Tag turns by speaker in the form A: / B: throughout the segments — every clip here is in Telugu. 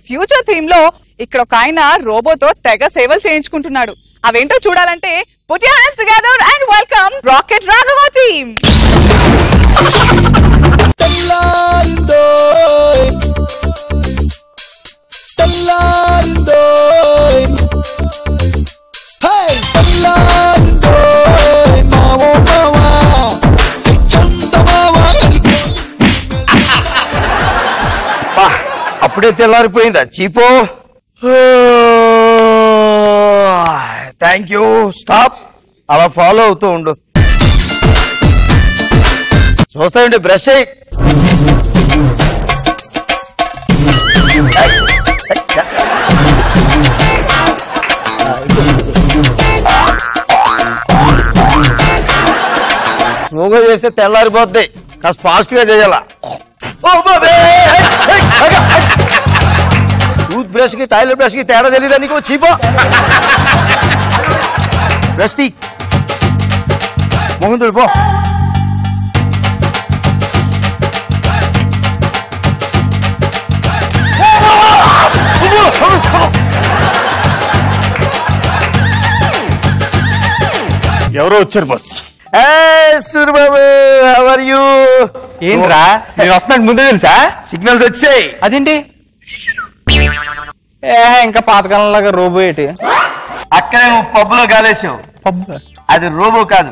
A: ఫ్యూచర్ థీమ్ లో ఇక్కడ ఒక ఆయన రోబోతో తెగ సేవలు చేయించుకుంటున్నాడు. అవేంటో చూడాలంటే put your hands together and welcome rocket Raghava team.
B: అప్పుడే తెల్లారిపోయిందా చీపో. Thank you. స్టాప్. అలా ఫాలో అవుతూ ఉండు. చూస్తాయండి బ్రష్ అయ్యి. స్లోగా చేస్తే తెల్లారిపోద్ది. కాస్త ఫాస్ట్ గా చేయాల. టూత్ బ్రష్ కి టాయిలెట్ బ్రష్ కి తేడా తెలీదా నీకు? చీపో. బ్రష్ తీ. మొహం తుడిపో. ఎవరో వచ్చారు boss. Suryababu how are you?
C: ఏంట్రా నేను వస్తున్నాడు ముందే తెలుసా?
B: సిగ్నల్స్ వచ్చాయి.
C: అదేంటి ఇంకా పాతకాలంలాగా రోబో ఏంటి?
B: అక్కడే నువ్వు పబ్బులో గాలేసావు.
C: పబ్బు
B: అది రోబో కాదు.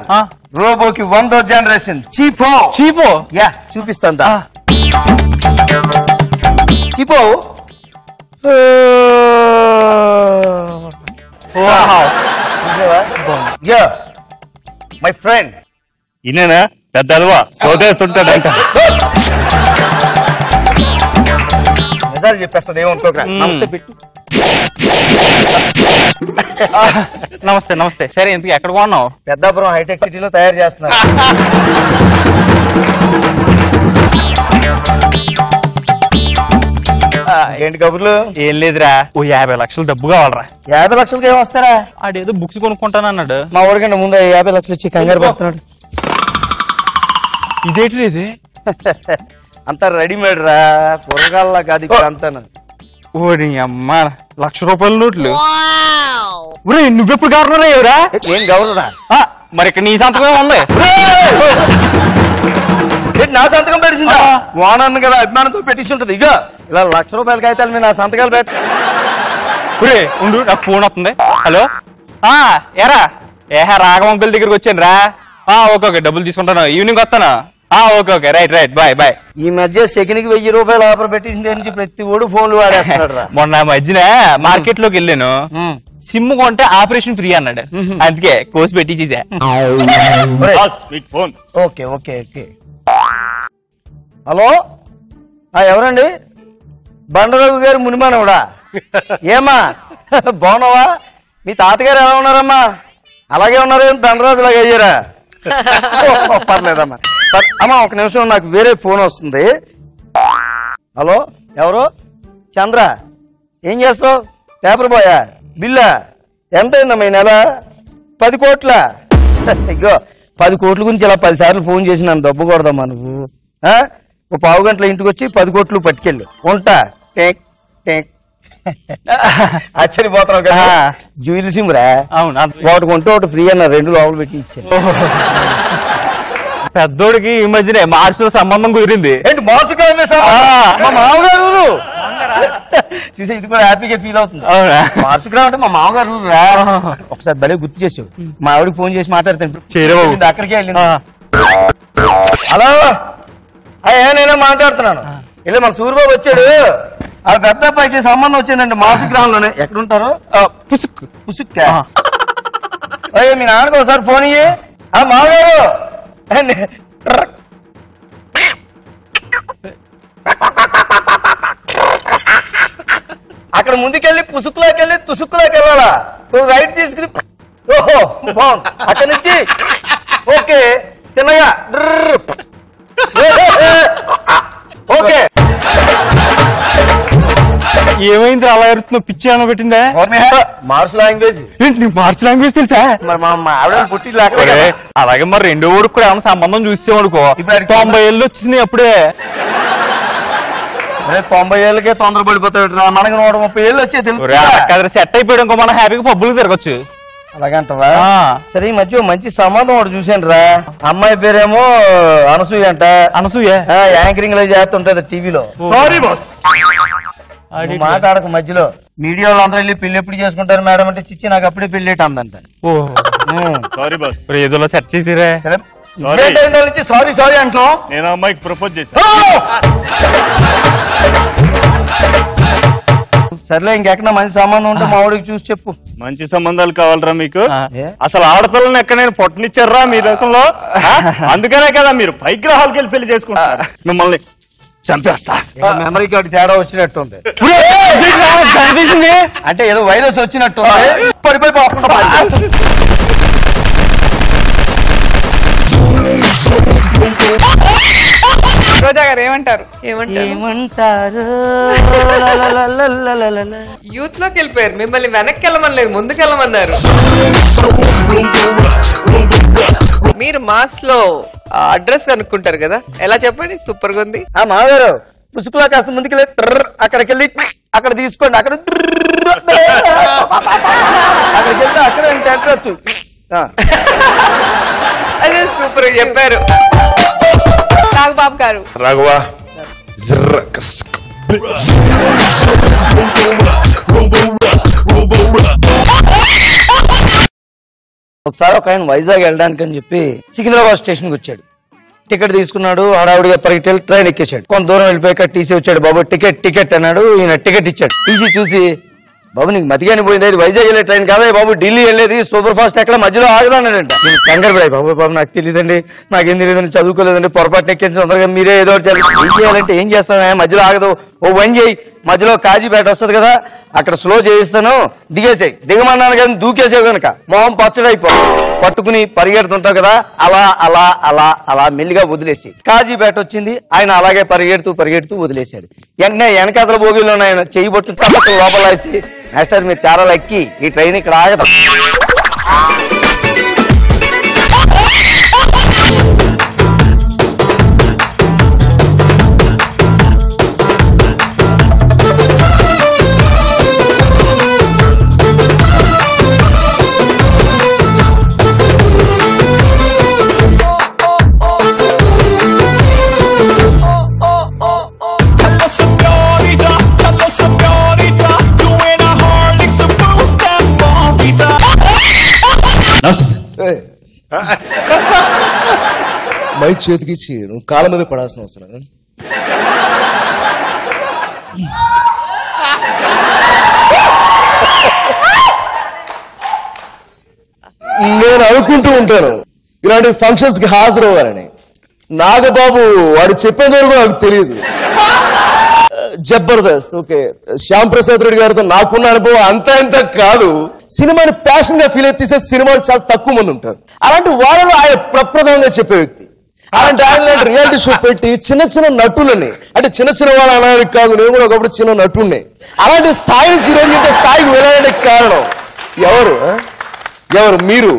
B: రోబోకి 1వ జనరేషన్ చీపో.
C: చీపో?
B: యా చూపిస్తాందా. చీపో. My friend.
C: ఇనేనా పెద్ద అలవా సోదేస్తుంటాడంట.
B: నిజాలు చెప్పేస్తుంది ఏమనుకోక. పెట్టు.
C: నమస్తే నమస్తే. సరే ఇంతకు ఎక్కడ కొన్నావు?
B: పెద్దాపురం హైటెక్ సిటీలో తయారు చేస్తున్నారు. ఏంటి కబుర్లు?
C: ఏం లేదురా, ఓ 50 లక్షలు డబ్బు కావాలరా.
B: 50 లక్షలకి ఏం వస్తారా?
C: ఆడేదో బుక్స్ కొనుక్కుంటానన్నాడు.
B: మా ఊరికంటే ముందు 50 లక్షలు ఇచ్చి కంగారు పడుతున్నాడు.
C: ఇదేంటి ఇది?
B: అంతా రెడీమేడ్ రా, కూరగాయల్లా కాదు ఇక్కడ అంతా.
C: ఓడి అమ్మ, 1,00,000 రూపాయల నోట్లు. ఒరే నువ్వెప్పుడు గవర్నర్ అయ్యావురా?
B: ఏం గవర్నరా?
C: మరి ఇక్కడ నీ సంతకం ఉంది.
B: నా సంతకం పెట్టిందా? ఓనర్ను కదా అభిమానంతో పెట్టించి ఉంటది. ఇక ఇలా 1,00,000 రూపాయల కాగితాలు మీద నా సంతకాలు పెట్ట.
C: ఒరే ఉండు, నాకు ఫోన్ వస్తుంది. హలో ఏరా రాఘవ అంకుల్ దగ్గరికి వచ్చాను రా. ఓకే ఓకే డబ్బులు తీసుకుంటాను, ఈవినింగ్ వస్తాను. Okay okay right right bye bye.
B: ఈ మధ్య సెకండ్కి 1000 రూపాయలు ఆఫర్ పెట్టించింది నుంచి ప్రతి ఓడు ఫోన్లు వాడేస్తున్నాడు రా.
C: మొన్న మధ్యన మార్కెట్ లోకి వెళ్ళాను, సిమ్ కొంటే ఆపరేషన్ ఫ్రీ అన్నాడు, అందుకే కోర్స్ పెట్టించేసా.
B: Okay okay okay. హలో ఎవరండి? బండరావు గారు మునిమానవుడా? ఏమా బాగున్నావా? మీ తాతగారు ఎలా ఉన్నారమ్మా? అలాగే ఉన్నారేం దండరాజు లాగా అయ్యారా? పర్లేదమ్మా. అమ్మా ఒక నిమిషం, నాకు వేరే ఫోన్ వస్తుంది. హలో ఎవరు? చంద్ర. ఏం చేస్తావు? పేపర్ బాయా? బిల్లా ఎంత అయిందమ్మా ఈ నెల? 10 కోట్ల. ఇగో 10 కోట్ల గురించి ఇలా 10 సార్లు ఫోన్ చేసి నన్ను దబ్బకూడదమ్మా నువ్వు. ఓ 15 గంటల ఇంటికి వచ్చి 10 కోట్లు పట్టుకెళ్ళు. ఉంటా. ఆశ్చర్యపోతున్నావు కదా. జ్యువెల్ సిమ్ రా.
C: అవును,
B: ఒకటి కొంటే ఒకటి ఫ్రీ అన్న, 2 లోపల పెట్టి ఇచ్చాను.
C: పెద్దోడికి ఈ మధ్యనే మార్చులో సంబంధం కుదిరింది.
B: ఏంటి మార్చు? మా మామగారు చూసే ఇది కూడా హ్యాపీగా ఫీల్ అవుతుంది. మార్చుకురా అంటే మా మామగారు రా. ఒకసారి భలే గుర్తు చేసావు. మా ఆవిడకి ఫోన్ చేసి మాట్లాడుతాను. అక్కడికే వెళ్ళింది. హలో నేనే మాట్లాడుతున్నాను. ఇలా మన సూర్యబాబు వచ్చాడు. ఆ పెద్ద అబ్బాయికి సంబంధం వచ్చిందండి మార్చు గ్రామంలోనే. ఎక్కడుంటారు?
C: పుసుక్
B: పుసుక్. మీ నాన్నకు ఒకసారి ఫోన్ ఇయ్యి. మామగారు అక్కడ ముందుకెళ్ళి పుసుకులోకి వెళ్ళి తుసుకులోకి వెళ్ళాలా? రైట్ తీసుకుని ఓహో బాగుంది. అక్కడి నుంచి ఓకే తిన్నగా ఓకే.
C: ఏమైంది అలా ఎరుతున్నావు? పిచ్చి ఏమో పెట్టిందా?
B: March language.
C: నీకు మార్చ్ లాంగ్వేజ్ తెలుసా?
B: మా ఆవిడ పుట్టి
C: అలాగే మరి 2 ఊరికి కూడా ఏమైనా సంబంధం చూసేవాడుకో. 90 ఏళ్ళు వచ్చినాయి అప్పుడే.
B: 90 ఏళ్ళకే తొందర పడిపోతాడు మనకి 130 ఏళ్ళు వచ్చే తెలుసు
C: సెట్ అయిపోయాడు ఇంకో మనం హ్యాపీగా పబ్బులు తిరగచ్చు.
B: అలాగంటవా? సరే ఈ మధ్య మంచి సంబంధం ఒకటి చూసాను రా. అమ్మాయి పేరేమో అనసూయ అంట.
C: అనసూయ
B: యాంకరింగ్ లో చేస్తుంటది టీవీలో. సారీ బాస్ మాట్లాడక మధ్యలో మీడియా వాళ్ళు అందరూ వెళ్ళి పెళ్లి ఎప్పుడు చేసుకుంటారు మేడం అంటే చిచ్చి నాకు అప్పుడే పెళ్లి అందంట.
C: ఏదో సెట్ చేసిరే.
B: సారీ సారీ అంటూ
D: నేను అమ్మాయికి ప్రపోజ్ చేశాను.
B: సర్లే ఇంకెక్కడ మంచి సంబంధం ఉంటే మా వాడికి చూసి చెప్పు.
D: మంచి సంబంధాలు కావాలరా మీకు? అసలు ఆడపిల్లని ఎక్కడైనా పొట్టనిచ్చారా మీ రకంలో? అందుకనే కదా మీరు పైగ్రహాలకు వెళ్ళి పెళ్లి చేసుకుంటారు. మిమ్మల్ని చంపేస్తా.
B: మెమరీ కార్డు తేడా వచ్చినట్టుంది. అంటే ఏదో వైరస్ వచ్చినట్టు పడిపోయి పోకుండా.
A: రోజా గారు ఏమంటారు?
B: ఏమంటారు?
E: యూత్ లోకి వెళ్ళిపోయారు, మిమ్మల్ని వెనక్కి వెళ్ళమనలేదు, ముందుకు వెళ్ళమన్నారు. మీరు మాస్ లో అడ్రస్ కనుక్కుంటారు కదా, ఎలా చెప్పండి? సూపర్ గా ఉంది.
B: మామగారు పుసుకులా కాస్త ముందుకెళ్ళి అక్కడికి వెళ్ళి అక్కడ తీసుకోండి. అక్కడికి వెళ్తే అక్కడ అడ్రస్.
E: అదే సూపర్ చెప్పారు.
A: నాగబాబు గారు
F: రాఘవా
B: ఒకసారి ఒక ఆయన వైజాగ్ వెళ్ళడానికి అని చెప్పి సికింద్రాబాద్ స్టేషన్ కి వచ్చాడు. టికెట్ తీసుకున్నాడు, హడావుడిగా పరిగెట్టి ట్రైన్ ఎక్కేశాడు. కొంత దూరం వెళ్ళిపోయాక టీసీ వచ్చాడు. బాబు టికెట్ అన్నాడు. ఈయన టికెట్ ఇచ్చాడు. టీసీ చూసి బాబు నీకు మతిగాని పోయింది, అది వైజాగ్ వెళ్ళే ట్రైన్ కాదా బాబు, ఢిల్లీ వెళ్ళేది, సూపర్ ఫాస్ట్ ఎక్కడ మధ్యలో ఆగదానంట. నేను కంగారు పడాయి. బాబు నాకు తెలియదండి, నాకేం తెలియదండి, చదువుకోలేదండి, పొరపాటు ఎక్కించి తొందరగా మీరే ఏదో ఏం చేయాలంటే ఏం చేస్తాను, మధ్యలో ఆగదు, ఓ వన్ చేయి, మధ్యలో కాజీపేట వస్తుంది కదా అక్కడ స్లో చేయిస్తాను, దిగేసాయి. దిగమన్నాను కానీ దూకేసావు కనుక మొహం పచ్చడైపో పట్టుకుని పరిగెడుతుంటావు కదా, అలా అలా అలా అలా మెల్లిగా వదిలేసి కాజీపేట వచ్చింది. ఆయన అలాగే పరిగెడుతూ వదిలేశాడు. వెంటనే వెనకాతల భోగిలో ఆయన చెయ్యి పట్టు కళ్ళకు లోపల వేసి, మాస్టర్ మీరు చాలా లక్కీ, ఈ ట్రైన్ ఇక్కడ ఆగదు.
F: మైక్ చేతికి ఇచ్చి నువ్వు కాళ్ళ మీద పడాల్సిన అవసరం. నేను అనుకుంటూ ఉంటాను ఇలాంటి ఫంక్షన్స్ కి హాజరవ్వాలని. నాగబాబు వాడు చెప్పేంత వరకు నాకు తెలియదు. జబర్దస్త్ ఓకే, శ్యామ్ ప్రసాద్ రెడ్డి గారితో నాకున్న అనుభవం అంతా ఇంత కాదు. సినిమాని ప్యాషన్ గా ఫీల్ అయితే సినిమాలు చాలా తక్కువ మంది ఉంటారు. అలాంటి వాళ్ళలో ఆయన ప్రప్రదంగా చెప్పే వ్యక్తి. అలాంటి ఆయన రియాలిటీ షో పెట్టి చిన్న చిన్న నటులని, అంటే చిన్న వాళ్ళు అనడానికి కాదు, నేను కూడా ఒకప్పుడు చిన్న నటుడిని, అలాంటి స్థాయి నుంచి చిరంజీవి స్థాయికి వెళ్ళడానికి కారణం ఎవరు? మీరు.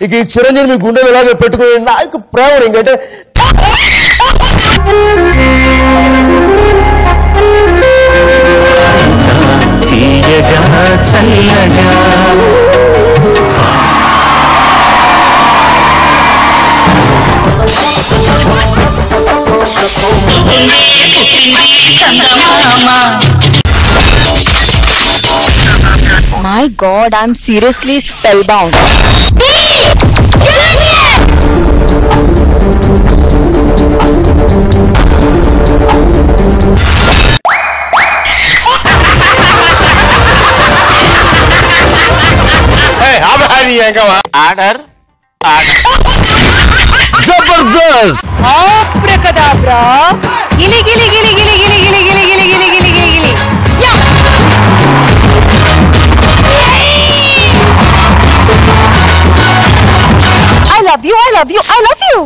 F: ఇక ఈ చిరంజీవి మీ గుండెలు ఎలాగ పెట్టుకుని నాకు ప్రేమ ఇంకంటే చల్లగా
G: My God, I'm seriously spellbound.
C: Order
F: Jabardasth.
G: Abracadabra. Gili gili gili gili gili gili gili gili gili gili gili gili. Yeah. I love you. I love you. I love you.